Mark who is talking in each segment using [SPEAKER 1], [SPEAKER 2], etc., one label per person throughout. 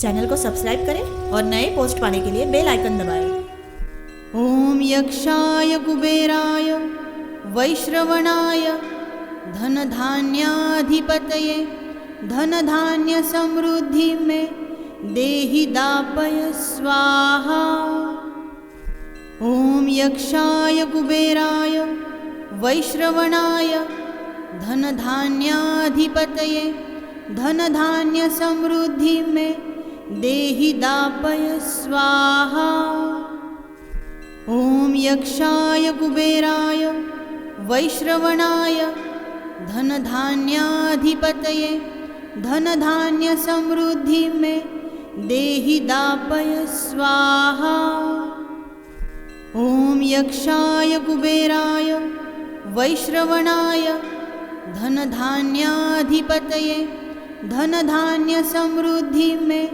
[SPEAKER 1] Channel को subscribe करें और नए पोस्ट पाने के लिए बेल आइकन दबाएं।
[SPEAKER 2] ओम यक्षाय कुबेराय वैश्रवणाय धनधान्याधिपतये धनधान्य समृद्धि में देहि दापय स्वाहा। ओम यक्षाय कुबेराय वैश्रवणाय धनधान्याधिपतये धनधान्य समृद्धि में देहि दापय स्वाहा। ओम यक्षाय कुबेराय वैश्रवणाय धनधान्याधिपतये धनधान्य समृद्धि में देहि दापय स्वाहा। ओम यक्षाय कुबेराय वैश्रवणाय धनधान्याधिपतये धनधान्य समृद्धि में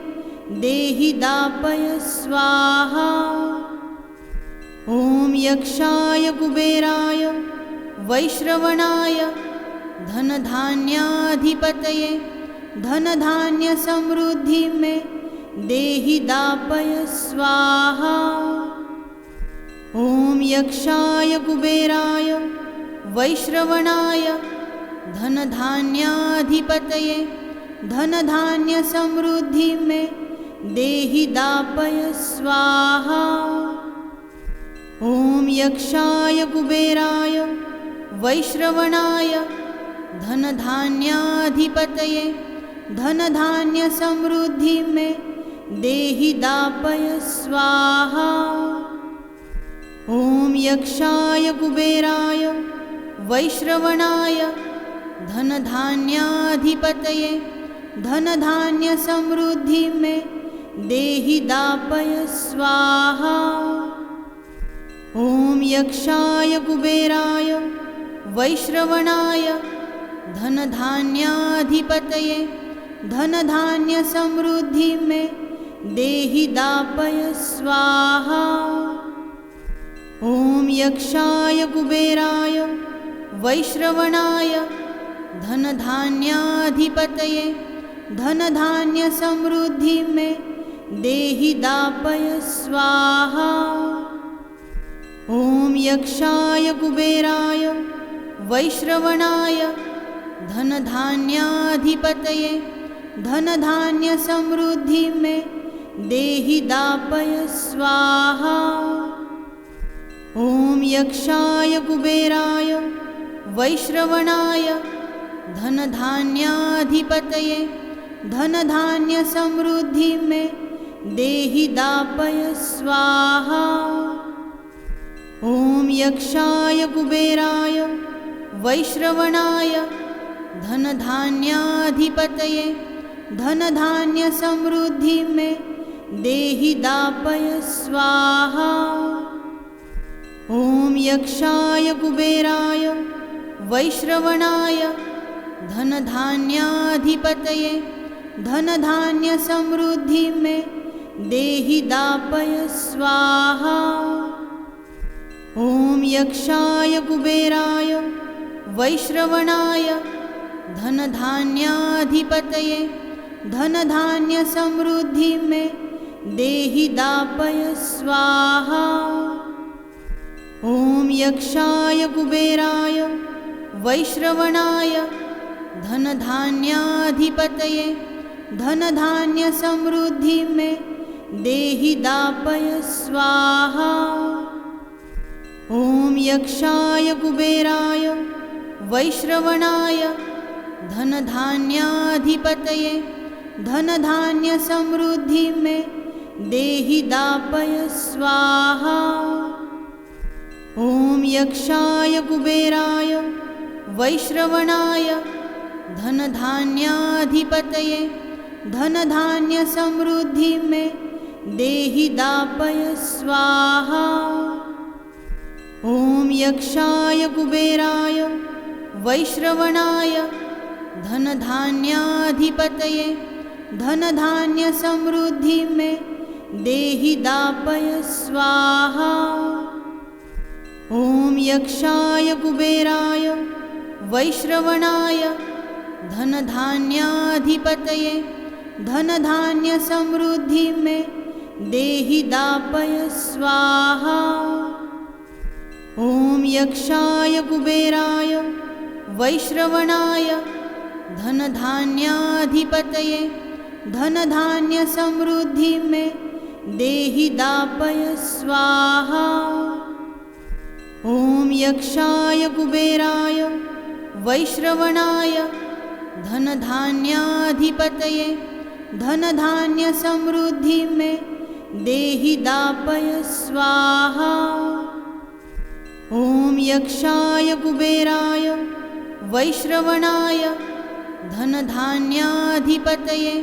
[SPEAKER 2] देहि दापय स्वाहा। ओम यक्षाय कुबेराय वैश्रवणाय धनधान्याधिपतये धनधान्य समृद्धि में देहि दापय स्वाहा। ओम यक्षाय कुबेराय वैश्रवणाय धनधान्याधिपतये धनधान्य समृद्धि में देहि दापय स्वाहा। ओम यक्षाय कुबेराय वैश्रवणाय धनधान्याधिपतये धनधान्य समृद्धि में देहि दापय स्वाहा। ओम यक्षाय कुबेराय वैश्रवणाय धनधान्याधिपतये धनधान्य समृद्धि में देहि दापय स्वाहा। ओम यक्षाय कुबेराय वैश्रवणाय धनधान्याधिपतये धनधान्य समृद्धि में देहि दापय स्वाहा। ओम यक्षाय कुबेराय वैश्रवणाय धनधान्याधिपतये धनधान्य समृद्धि में देहि दापय स्वाहा। ओम यक्षाय कुबेराय वैश्रवणाय धनधान्याधिपतये धनधान्य समृद्धि में देहि दापय स्वाहा। ओम यक्षाय कुबेराय वैश्रवणाय धनधान्याधिपतये धनधान्य समृद्धि में देहि दापय स्वाहा। ओम यक्षाय कुबेराय वैश्रवणाय धनधान्याधिपतये धनधान्य समृद्धि में देहि दापय स्वाहा। ओम यक्षाय कुबेराय वैश्रवणाय धनधान्याधिपतये धनधान्य समृद्धि में देहि दापय स्वाहा। ओम यक्षाय कुबेराय वैश्रवणाय धनधान्याधिपतये धनधान्य समृद्धि में देहि दापय स्वाहा। ओम यक्षाय कुबेराय वैश्रवणाय धनधान्याधिपतये धनधान्य समृद्धि में देहि दापय स्वाहा। ओम यक्षाय कुबेराय वैश्रवणाय धनधान्याधिपतये धनधान्य समृद्धि में देहि दापय स्वाहा। ओम यक्षाय कुबेराय वैश्रवणाय धनधान्याधिपतये धनधान्य समृद्धि में देहि दापय स्वाहा। ओम यक्षाय कुबेराय वैश्रवणाय धनधान्याधिपतये धनधान्य समृद्धि में देहि दापय स्वाहा। ओम यक्षाय कुबेराय वैश्रवणाय धनधान्याधिपतये धन धान्य समृद्धि में देहि दापय स्वाहा। ओम यक्षाय कुबेराय वैश्रवणाय धन धान्याधिपतये धन धान्य समृद्धि में देहि दापय स्वाहा। ओम यक्षाय कुबेराय वैश्रवणाय धन धान्याधिपतये धन धान्य समृद्धि में देहि दापय स्वाहा। ओम यक्षाय कुबेराय वैश्रवणाय धन धान्याधिपतये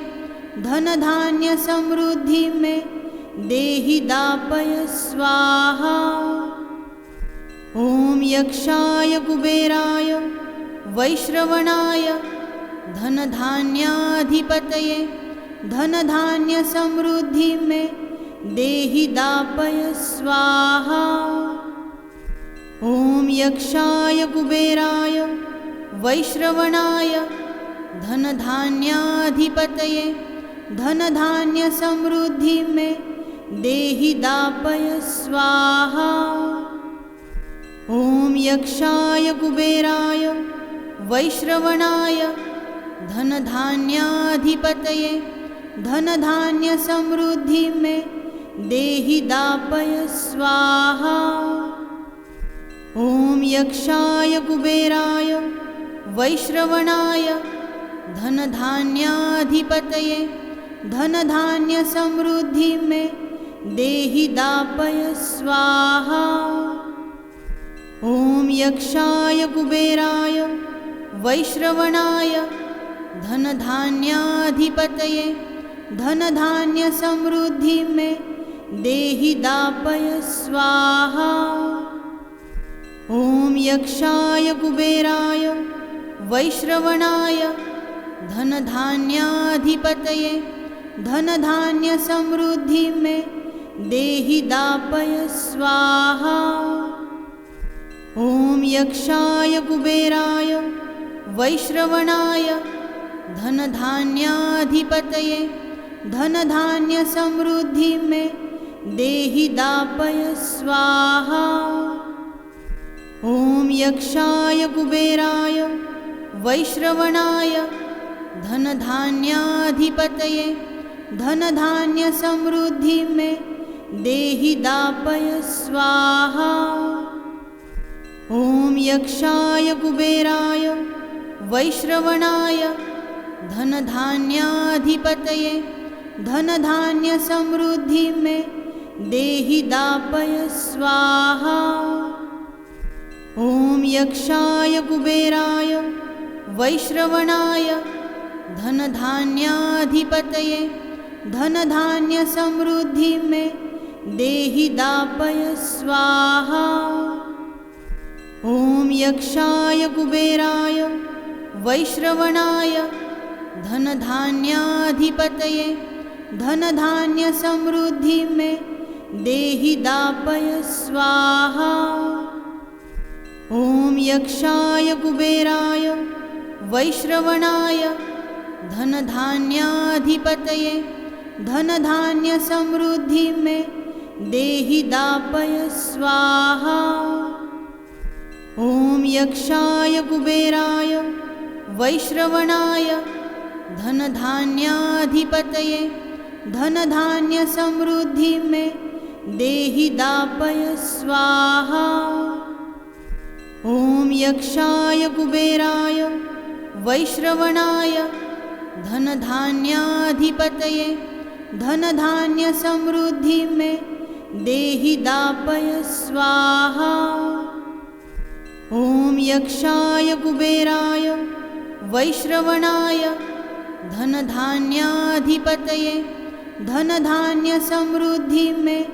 [SPEAKER 2] धन धान्य समृद्धि में देहि दापय स्वाहा। ओम यक्षाय कुबेराय वैश्रवणाय धन धान्याधिपतये धन धान्य समृद्धि में देहि दापय स्वाहा। ओम यक्षाय कुबेराय वैश्रवणाय धन धान्याधिपतये धन धान्य समृद्धि में देहि दापय स्वाहा। ओम यक्षाय कुबेराय वैश्रवणाय धन धान्याधिपतये धन धान्य समृद्धि में देहि दापय स्वाहा। ओम यक्षाय कुबेराय वैश्रवणाय धन धान्याधिपतये धन धान्य समृद्धि में देहि दापय स्वाहा। ओम यक्षाय कुबेराय वैश्रवणाय धन धान्याधिपतये धन धान्य समृद्धि में देहि दापय स्वाहा। ओम यक्षाय कुबेराय वैश्रवणाय धन धान्याधिपतये धन धान्य समृद्धि में देहि दापय स्वाहा। ओम यक्षाय कुबेराय वैश्रवणाय धन धान्याधिपतये धन धान्य समृद्धि में देहि दापय स्वाहा। ओम यक्षाय कुबेराय वैश्रवणाय धन धान्याधिपतये धन धान्य समृद्धि में देहि दापय स्वाहा। ओम यक्षाय कुबेराय वैश्रवणाय धन धान्याधिपतये धन धान्य समृद्धि में देहि दापय स्वाहा। ओम यक्षाय कुबेराय वैश्रवणाय धन धान्याधिपतये धन धान्य समृद्धि में देहि दापय स्वाहा। ओम यक्षाय कुबेराय वैश्रवणाय धन धान्याधिपतये धन धान्य समृद्धि में देहि दापय स्वाहा। ओम यक्षाय कुबेराय वैश्रवणाय धन धान्याधिपतये धन धान्य समृद्धि में देहि दापय स्वाहा। ओम यक्षाय कुबेराय वैश्रवणाय धन धान्याधिपतये धन धान्य समृद्धि में देहि दापय स्वाहा। ओम यक्षाय कुबेराय वैश्रवणाय धन धान्याधिपतये धन धान्य समृद्धि में देहि दापय स्वाहा। ओम यक्षाय कुबेराय वैश्रवणाय धन धान्याधिपतये धन धान्य समृद्धि में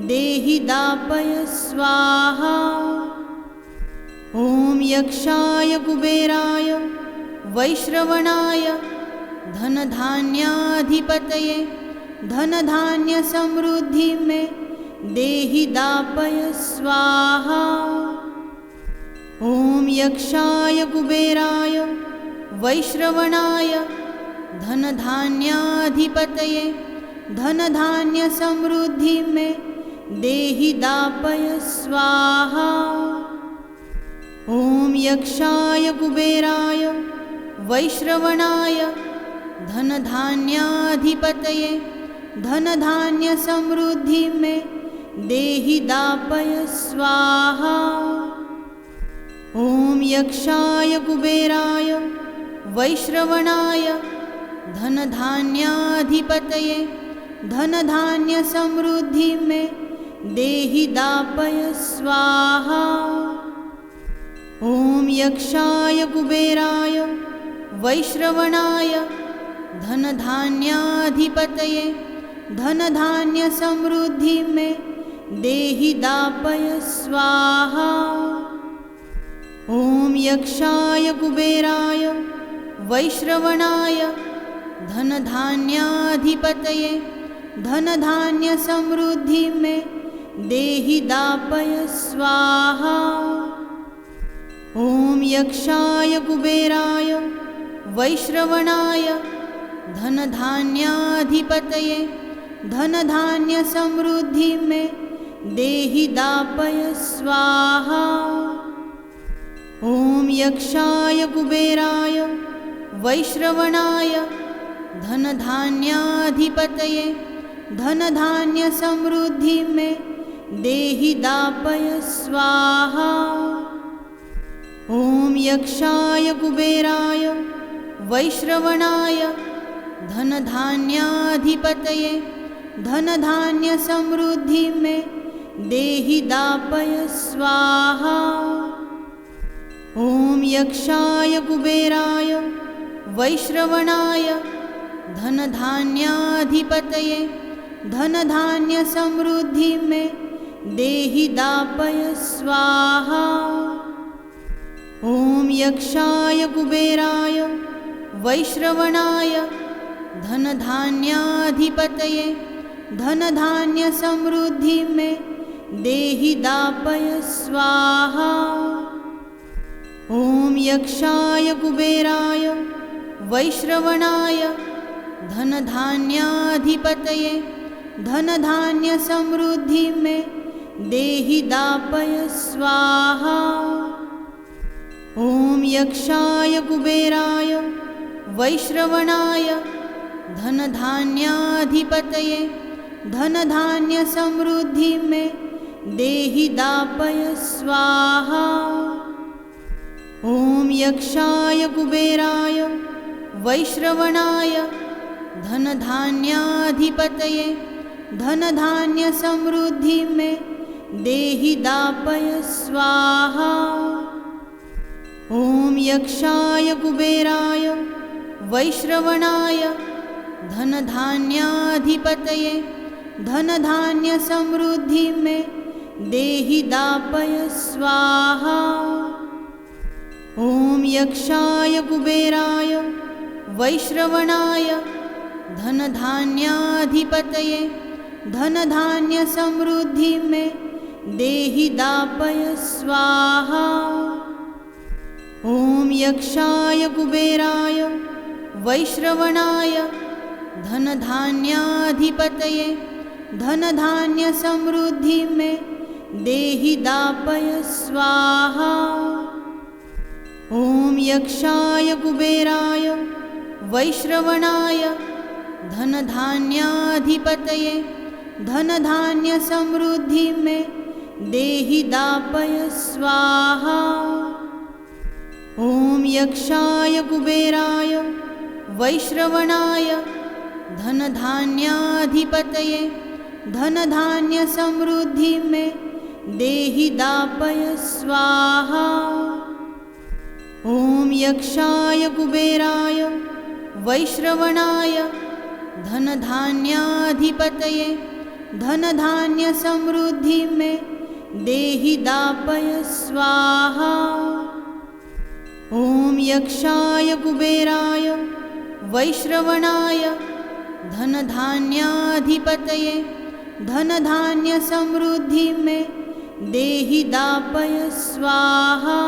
[SPEAKER 2] देहि दापय स्वाहा। ओम यक्षाय कुबेराय वैश्रवणाय धन धान्याधिपतये धन धान्य समृद्धि में देहि दापय स्वाहा। ओम यक्षाय कुबेराय वैश्रवणाय धनधान्याधिपतये धनधान्यसमृद्धिं मे देहि दापय स्वाहा। ॐ यक्षाय कुबेराय वैश्रवणाय धनधान्याधिपतये धनधान्यसमृद्धिं मे देहि दापय स्वाहा। ॐ यक्षाय कुबेराय वैश्रवणाय धनधान्याधिपतये धनधान्यसमृद्धिं मे देहि दापय स्वाहा। ॐ यक्षाय कुबेराय वैश्रवणाय धनधान्याधिपतये धनधान्यसमृद्धिं मे देहि दापय स्वाहा। ॐ यक्षाय कुबेराय वैश्रवणाय धनधान्याधिपतये धनधान्यसमृद्धिं मे देहि दापय स्वाहा। ॐ यक्षाय कुबेराय वैश्रवणाय धनधान्याधिपतये धनधान्यसमृद्धिं मे देहि दापय स्वाहा। ॐ यक्षाय कुबेराय वैश्रवणाय धनधान्याधिपतये धनधान्यसमृद्धिं मे देहि दापय स्वाहा। ॐ यक्षाय कुबेराय वैश्रवणाय धनधान्याधिपतये धनधान्यसमृद्धिं मे देहि दापय स्वाहा। ॐ यक्षाय कुबेराय वैश्रवणाय धनधान्याधिपतये धनधान्यसमृद्धिं मे देहि दापय स्वाहा। ॐ यक्षाय कुबेराय वैश्रवणाय धनधान्याधिपतये धनधान्यसमृद्धिं मे देहि दापय स्वाहा। ॐ यक्षाय कुबेराय वैश्रवणाय धनधान्याधिपतये धनधान्यसमृद्धिं मे देहि दापय स्वाहा। ॐ यक्षाय कुबेराय वैश्रवणाय धनधान्याधिपतये धनधान्यसमृद्धिं मे देहि दापय स्वाहा। ॐ यक्षाय कुबेराय वैश्रवणाय धनधान्याधिपतये धनधान्यसमृद्धिं मे देहि दापय स्वाहा। ॐ यक्षाय कुबेराय वैश्रवणाय धनधान्याधिपतये धनधान्यसमृद्धिं मे देहि दापय स्वाहा। ॐ यक्षाय कुबेराय वैश्रवणाय धनधान्याधिपतये धनधान्यसमृद्धिं मे देहि दापय स्वाहा। ॐ यक्षाय कुबेराय वैश्रवणाय धनधान्याधिपतये धनधान्यसमृद्धिं मे देहि दापय स्वाहा। ॐ यक्षाय कुबेराय वैश्रवणाय धनधान्याधिपतये धनधान्यसमृद्धिं मे देहि दापय स्वाहा। ॐ यक्षाय कुबेराय वैश्रवणाय धनधान्याधिपतये धनधान्यसमृद्धिं मे देहि दापय स्वाहा। ॐ यक्षाय कुबेराय वैश्रवणाय धनधान्याधिपतये धनधान्यसमृद्धिं मे देहि दापय स्वाहा। ॐ यक्षाय कुबेराय वैश्रवणाय धनधान्याधिपतये धनधान्यसमृद्धिं मे देहि दापय स्वाहा।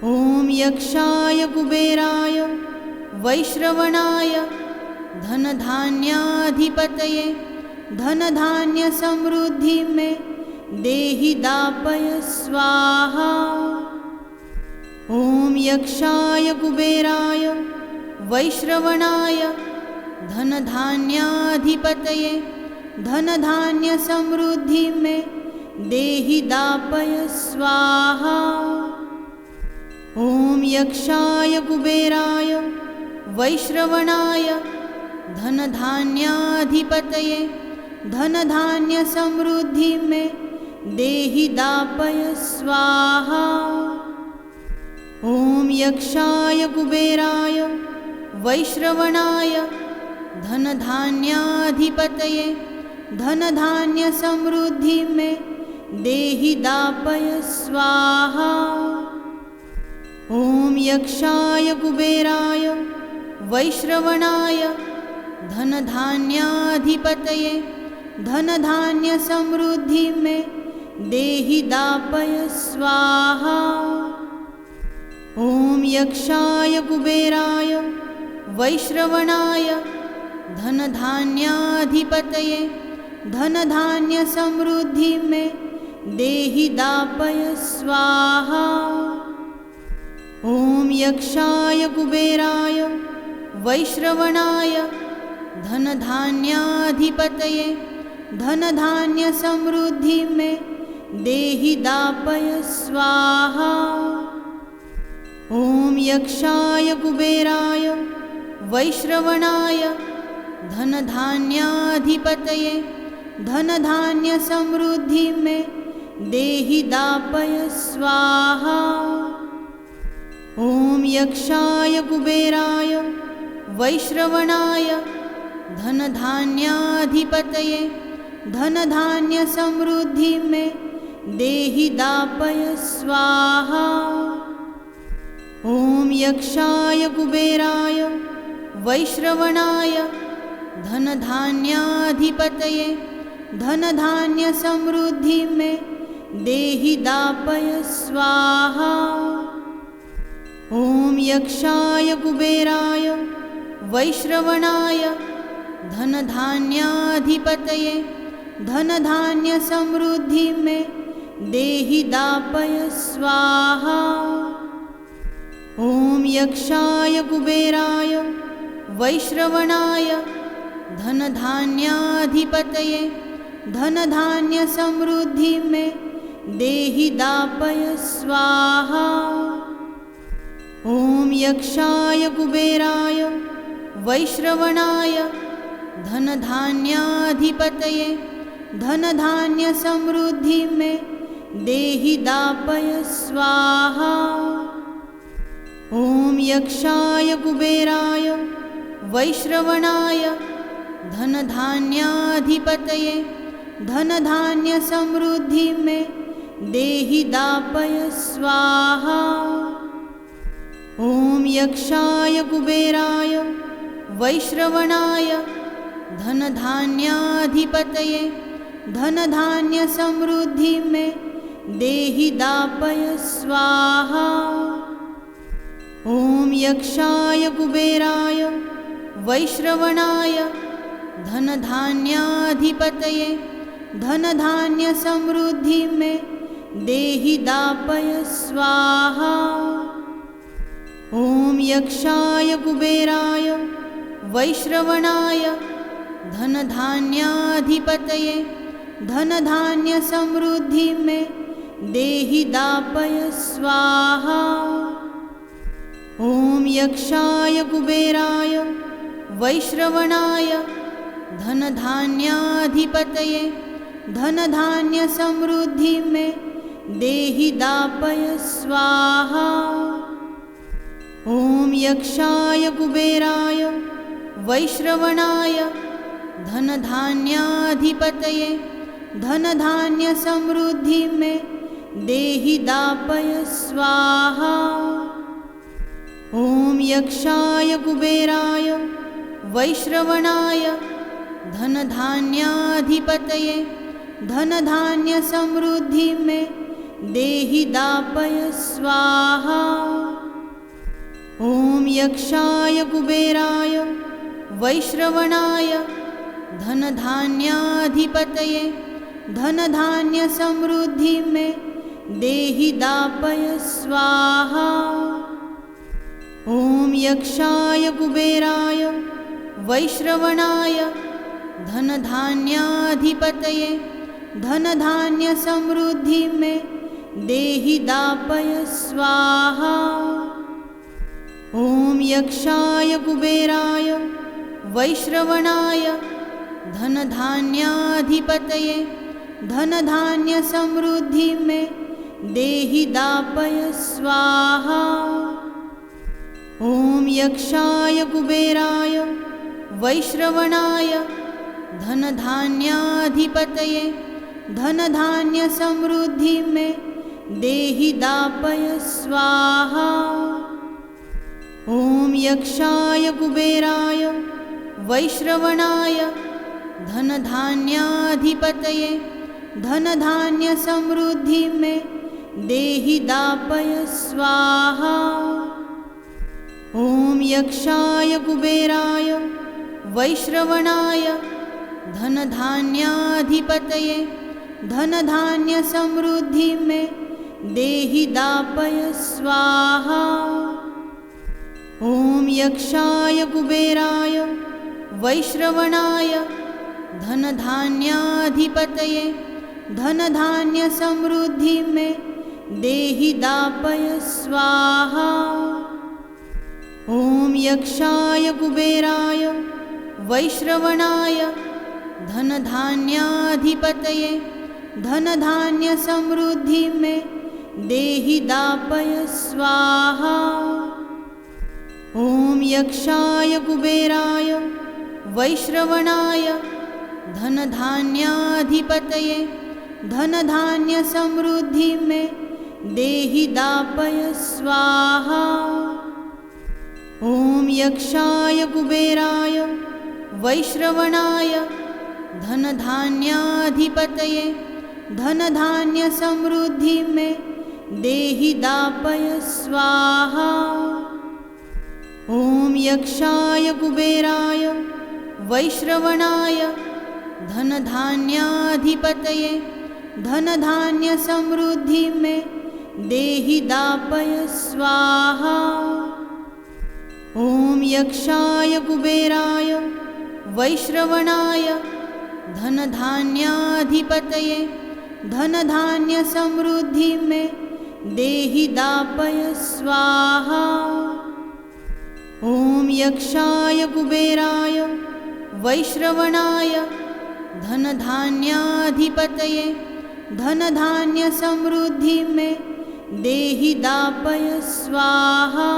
[SPEAKER 2] ॐ यक्षाय कुबेराय वैश्रवणाय धनधान्याधिपतये धनधान्यसमृद्धिं मे देहि दापय स्वाहा। ॐ यक्षाय कुबेराय वैश्रवणाय धनधान्याधिपतये धनधान्यसमृद्धिं मे देहि दापय स्वाहा। ॐ यक्षाय कुबेराय वैश्रवणाय धनधान्याधिपतये धनधान्यसमृद्धिं मे देहि दापय स्वाहा। ॐ यक्षाय कुबेराय वैश्रवणाय धनधान्याधिपतये धनधान्यसमृद्धिं मे देहि दापय स्वाहा। ॐ यक्षाय कुबेराय वैश्रवणाय धनधान्याधिपतये धनधान्यसमृद्धिं मे देहि दापय स्वाहा। ॐ यक्षाय कुबेराय वैश्रवणाय धनधान्याधिपतये धनधान्यसमृद्धिं मे देहि दापय स्वाहा। ॐ यक्षाय कुबेराय वैश्रवणाय धनधान्याधिपतये धनधान्यसमृद्धिं मे देहि दापय स्वाहा। ॐ यक्षाय कुबेराय वैश्रवणाय धनधान्याधिपतये धनधान्यसमृद्धिं मे देहि दापय स्वाहा। ॐ यक्षाय कुबेराय वैश्रवणाय धनधान्याधिपतये धनधान्यसमृद्धिं मे देहि दापय स्वाहा। ॐ यक्षाय कुबेराय वैश्रवणाय धनधान्याधिपतये धनधान्यसमृद्धिं मे देहि दापय स्वाहा। ॐ यक्षाय कुबेराय वैश्रवणाय धनधान्याधिपतये धनधान्यसमृद्धिं मे देहि दापय स्वाहा। ॐ यक्षाय कुबेराय वैश्रवणाय धनधान्याधिपतये धनधान्यसमृद्धिं मे देहि दापय स्वाहा। ॐ यक्षाय कुबेराय वैश्रवणाय धनधान्याधिपतये धनधान्यसमृद्धिं मे देहि दापय स्वाहा। ॐ यक्षाय कुबेराय वैश्रवणाय धनधान्याधिपतये धनधान्यसमृद्धिं मे देहि दापय स्वाहा। ॐ यक्षाय कुबेराय वैश्रवणाय धनधान्याधिपतये धनधान्यसमृद्धिं मे देहि दापय स्वाहा। ॐ यक्षाय कुबेराय वैश्रवणाय धनधान्याधिपतये धनधान्यसमृद्धिं मे देहि दापय स्वाहा। ॐ यक्षाय कुबेराय वैश्रवणाय धनधान्याधिपतये धनधान्यसमृद्धिं मे देहि दापय स्वाहा। ॐ यक्षाय कुबेराय वैश्रवणाय धनधान्याधिपतये धनधान्यसमृद्धिं मे देहि दापय स्वाहा। ॐ यक्षाय कुबेराय वैश्रवणाय धनधान्याधिपतये धनधान्यसमृद्धिं मे देहि दापय स्वाहा। ॐ यक्षाय कुबेराय वैश्रवणाय धनधान्याधिपतये धनधान्यसमृद्धिं मे देहि दापय स्वाहा। ॐ यक्षाय कुबेराय वैश्रवणाय धनधान्याधिपतये धनधान्यसमृद्धि मे देहि दापय स्वाहा। ॐ यक्षाय कुबेराय वैश्रवणाय धनधान्याधिपतये धनधान्यसमृद्धि मे देहि दापय स्वाहा। ॐ यक्षाय कुबेराय वैश्रवणाय धनधान्याधिपतये धनधान्यसमृद्धि मे देहि दापय स्वाहा। ॐ यक्षाय कुबेराय वैश्रवणाय धनधान्याधिपतये धनधान्यसमृद्धि मे देहि दापय स्वाहा। ॐ यक्षाय कुबेराय वैश्रवणाय धनधान्याधिपतये धनधान्यसमृद्धि मे देहि दापय स्वाहा। ॐ यक्षाय कुबेराय वैश्रवणाय धनधान्याधिपतये धनधान्यसमृद्धि मे देहि दापय स्वाहा। ॐ यक्षाय कुबेराय वैश्रवणाय धनधान्याधिपतये धनधान्यसमृद्धि मे देहि दापय स्वाहा। ॐ यक्षाय कुबेराय वैश्रवणाय धनधान्याधिपतये धनधान्यसमृद्धि मे देहि दापय स्वाहा। ॐ यक्षाय कुबेराय वैश्रवणाय धनधान्याधिपतये धनधान्यसमृद्धि मे देहि दापय स्वाहा। ॐ यक्षाय कुबेराय वैश्रवणाय धनधान्याधिपतये धनधान्यसमृद्धि मे देहि दापय स्वाहा। ॐ यक्षाय कुबेराय वैश्रवणाय धनधान्याधिपतये धनधान्यसमृद्धि मे देहि दापय स्वाहा। ॐ यक्षाय कुबेराय वैश्रवणाय धनधान्याधिपतये धनधान्यसमृद्धि मे देहि दापय स्वाहा। ॐ यक्षाय कुबेराय वैश्रवणाय धनधान्याधिपतये धनधान्यसमृद्धि मे देहि दापय स्वाहा।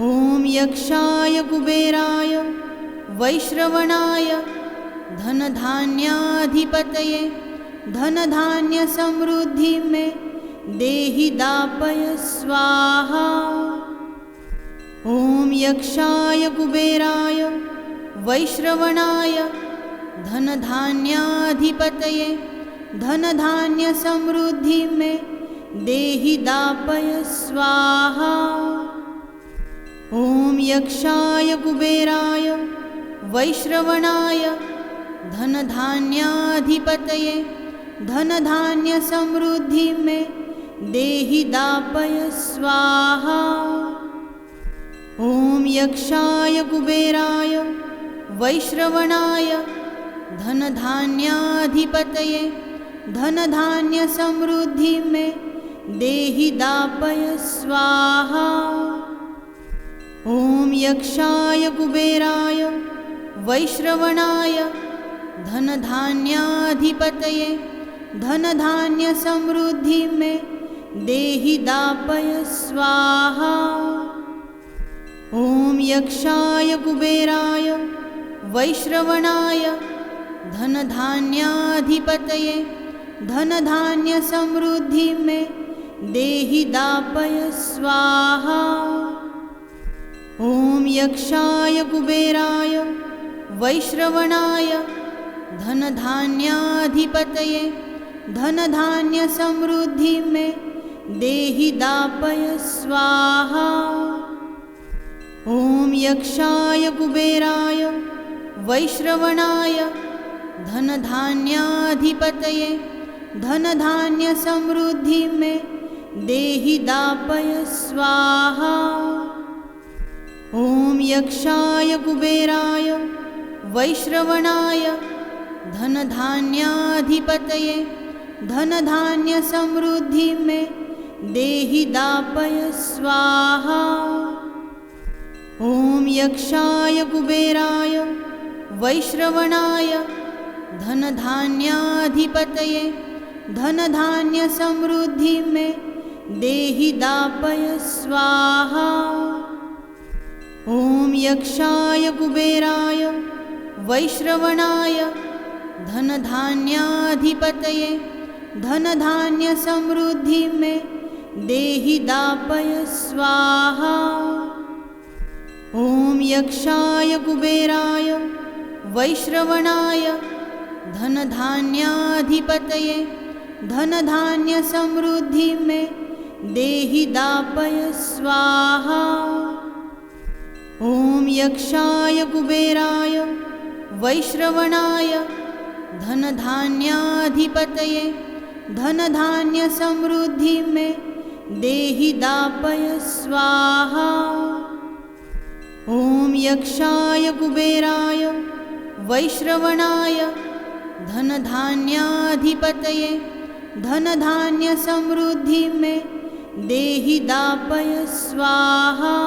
[SPEAKER 2] ॐ यक्षाय कुबेराय वैश्रवणाय धनधान्याधिपतये धनधान्यसमृद्धि मे देहि दापय स्वाहा। ॐ यक्षाय कुबेराय वैश्रवणाय धनधान्याधिपतये धनधान्यसमृद्धि मे देहि दापय स्वाहा। ॐ यक्षाय कुबेराय वैश्रवणाय धनधान्याधिपतये धनधान्यसमृद्धि मे देहि दापय स्वाहा। ॐ यक्षाय कुबेराय वैश्रवणाय धनधान्याधिपतये धनधान्यसमृद्धि मे देहि दापय स्वाहा। ॐ यक्षाय कुबेराय वैश्रवणाय धनधान्याधिपतये धनधान्यसमृद्धि मे देहि दापय स्वाहा। ॐ यक्षाय कुबेराय वैश्रवणाय धनधान्याधिपतये धनधान्यसमृद्धि मे देहि दापय स्वाहा। ॐ यक्षाय कुबेराय वैश्रवणाय धनधान्याधिपतये धनधान्यसमृद्धि मे देहि दापय स्वाहा। ॐ यक्षाय कुबेराय वैश्रवणाय धनधान्याधिपतये धनधान्यसमृद्धि मे देहि दापय स्वाहा। ॐ यक्षाय कुबेराय वैश्रवणाय धनधान्याधिपतये धनधान्यसमृद्धि मे देहि दापय स्वाहा। ॐ यक्षाय कुबेराय वैश्रवणाय धनधान्याधिपतये धनधान्यसमृद्धि मे देहि दापय स्वाहा। ॐ यक्षाय कुबेराय वैश्रवणाय धनधान्याधिपतये धनधान्यसमृद्धि मे देहि दापय स्वाहा। ॐ यक्षाय कुबेराय वैश्रवणाय धनधान्याधिपतये धनधान्यसमृद्धि मे देहि दापय स्वाहा। ॐ यक्षाय कुबेराय वैश्रवणाय धनधान्याधिपतये धनधान्यसमृद्धि मे देहि दापय स्वाहा। ॐ यक्षाय कुबेराय वैश्रवणाय धनधान्याधिपतये धनधान्यसमृद्धि मे देहि दापय स्वाहा।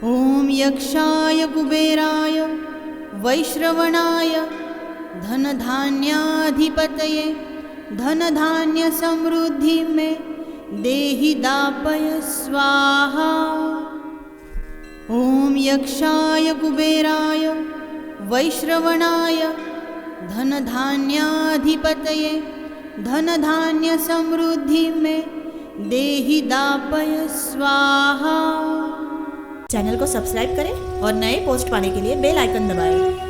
[SPEAKER 2] ॐ यक्षाय कुबेराय वैश्रवणाय धनधान्याधिपतये धनधान्यसमृद्धि मे देहि दापय स्वाहा। ॐ यक्षाय कुबेराय वैश्रवणाय धनधान्याधिपतये धनधान्यसमृद्धि मे देहि दापय स्वाहा।
[SPEAKER 1] चैनल को सब्सक्राइब करें और नए पोस्ट पाने के लिए बेल आइकन दबाएं।